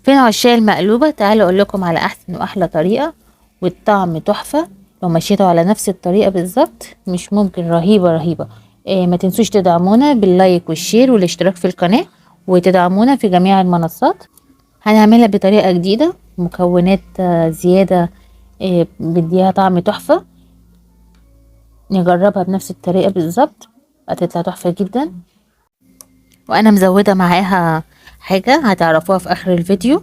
فين عشاق المقلوبة؟ تعالوا اقول لكم على احسن واحلى طريقة والطعم تحفة. لو مشيتوا على نفس الطريقة بالظبط مش ممكن، رهيبة رهيبة. ما تنسوش تدعمونا باللايك والشير والاشتراك في القناة، وتدعمونا في جميع المنصات. هنعملها بطريقة جديدة، مكونات زيادة بديها طعم تحفة. نجربها بنفس الطريقة بالظبط، هتطلع تحفة جدا. وانا مزودة معاها حاجة هتعرفوها في اخر الفيديو.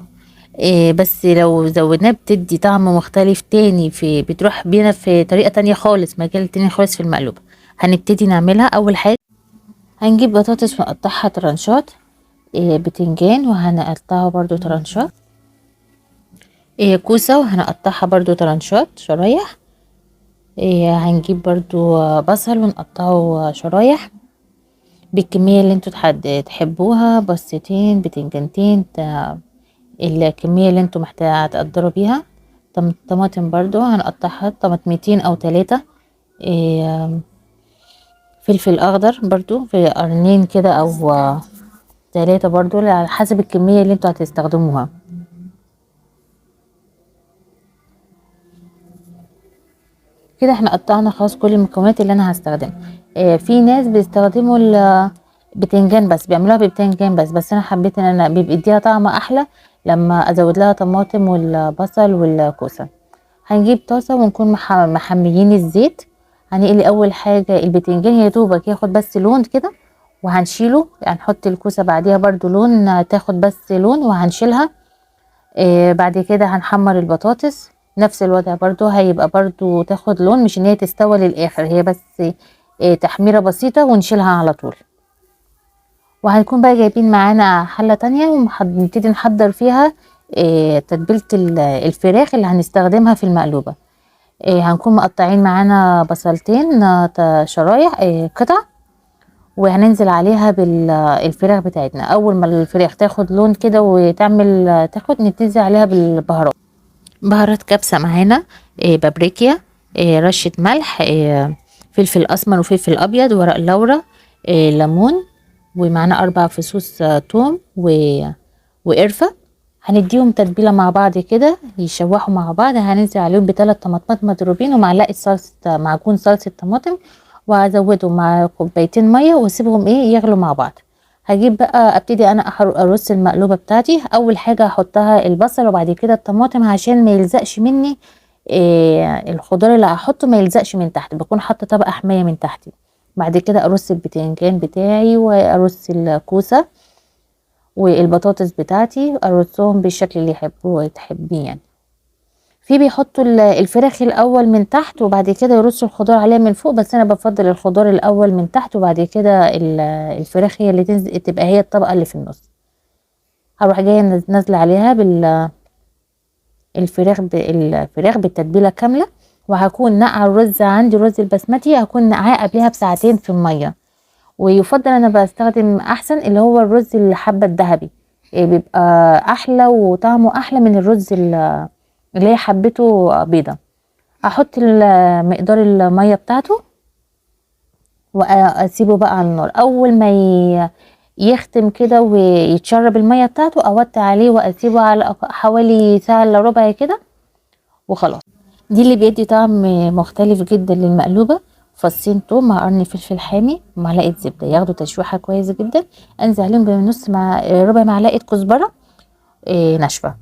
بس لو زودناه بتدي طعم مختلف تاني، بتروح بينا في طريقة تانية خالص، مجال تاني خالص في المقلوبة. هنبتدي نعملها. اول حاجة هنجيب بطاطس ونقطعها ترانشات، بتنجان وهنقطعه برضو ترانشات، كوسة وهنقطعها برضو ترانشات شرايح، هنجيب برضو بصل ونقطعه شرايح بالكمية اللي انتوا تحبوها، بصتين بتنجانتين، الكمية اللي انتوا محتاجة تقدروا بيها. طماطم برضو هنقطعها طماطميتين او 3، فلفل اخضر برضو في قرنين كده او 3 برضو على حسب الكمية اللي انتوا هتستخدموها. كده احنا قطعنا خلاص كل المكونات اللي انا هستخدمها. في ناس بيستخدموا البتنجان بس، بيعملوها ببتنجان بس انا حبيت ان انا بيديها طعم احلى لما ازود لها طماطم والبصل والكوسه. هنجيب طاسه ونكون محميين الزيت. هنقلي اول حاجه البتنجان يا دوبك ياخد بس لون كده وهنشيله، هنحط الكوسه بعديها برضو لون تاخد بس لون وهنشيلها. بعد كده هنحمر البطاطس نفس الوضع برضو، هيبقى برضو تاخد لون، مش ان هي تستوى للاخر، هي بس تحميرة بسيطة ونشيلها على طول. وهنكون بقى جايبين معانا حلة تانية ونبتدي نحضر فيها تتبيلة الفراخ اللي هنستخدمها في المقلوبة. هنكون مقطعين معانا بصلتين شرايح قطع، وهننزل عليها بالفراخ بتاعتنا. اول ما الفراخ تاخد لون كده نبتدي عليها بالبهارات. بهارات كبسة معانا، بابريكا، رشة ملح، فلفل اسمر وفلفل ابيض، ورق لورا، ليمون، ومعانا 4 فصوص توم وقرفة. هنديهم تتبيلة مع بعض كده يشوحوا مع بعض. هننزل عليهم ب3 طماطمات مضروبين ومعلقة صلصة، معجون صلصة طماطم، وهزودهم مع كوبايتين مية واسيبهم يغلوا مع بعض. هجيب بقى ابتدي انا ارص المقلوبة بتاعتي. اول حاجة هحطها البصل وبعد كده الطماطم عشان ما يلزقش مني الخضار اللي هحطه، ما يلزقش من تحت، بكون حاطة طبقة حماية من تحت. بعد كده ارص البتنجان بتاعي وارص الكوسة والبطاطس بتاعتي، ارصهم بالشكل اللي تحبيه يعني. في بيحطوا الفراخ الاول من تحت وبعد كده يرصوا الخضار عليها من فوق، بس انا بفضل الخضار الاول من تحت وبعد كده الفراخ هي اللي تنزل، تبقى هي الطبقه اللي في النص. هروح جايه نازله عليها الفراخ بالتتبيله كامله. وهكون نقع الرز، عندي رز البسمتي هكون نقعاه قبلها بساعتين في الميه. ويفضل انا بستخدم احسن اللي هو الرز الحبه الذهبي، بيبقى احلى وطعمه احلى من الرز اللي هي حبته بيضه. احط مقدار الميه بتاعته واسيبه بقى على النار. اول ما يختم كده ويتشرب الميه بتاعته اوطي عليه واسيبه على حوالي ساعه الا ربع كده وخلاص. دي اللي بيدي طعم مختلف جدا للمقلوبه. فصين توم مع قرن فلفل حامي ومعلقه زبده ياخدوا تشويحه كويسه جدا. انزل عليهم بنص مع ربع معلقه كزبره ناشفه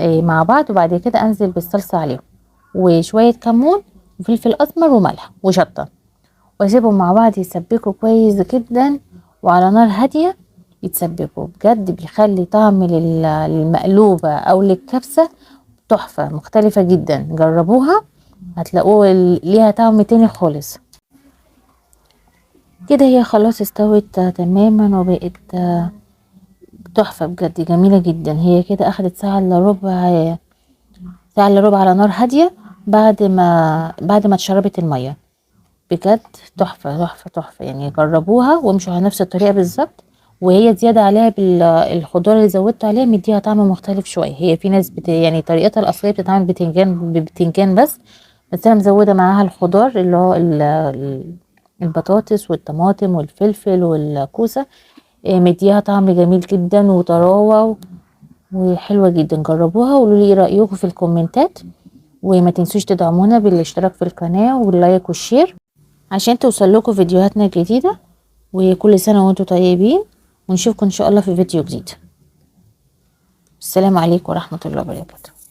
مع بعض، وبعد كده انزل بالصلصه عليهم وشويه كمون وفلفل اسمر وملح وشطه، واسيبهم مع بعض يتسبكوا كويس جدا وعلى نار هاديه. يتسبكوا بجد بيخلي طعم للمقلوبه او للكبسه تحفه مختلفه جدا. جربوها هتلاقوه ليها طعم تاني خالص. كده هي خلاص استوت تماما وبقت تحفه بجد جميله جدا. هي كده اخدت ساعه الا ربع، ساعه الا ربع على نار هاديه بعد ما اتشربت الميه. بجد تحفه تحفه تحفه يعني. جربوها وامشوا على نفس الطريقه بالظبط. وهي زياده عليها بالخضار اللي زودته عليها مديها طعم مختلف شويه. هي في ناس يعني طريقتها الاصليه بتتعمل ببتنجان بس انا مزوده معاها الخضار اللي هو البطاطس والطماطم والفلفل والكوسه، مديها طعم جميل جدا وطراوه وحلوة جدا. جربوها وقولوا لي ايه رأيكم في الكومنتات، وما تنسوش تدعمونا بالاشتراك في القناة واللايك والشير عشان توصل لكم فيديوهاتنا الجديدة. وكل سنة وانتم طيبين، ونشوفكم ان شاء الله في فيديو جديد. السلام عليكم ورحمة الله وبركاته.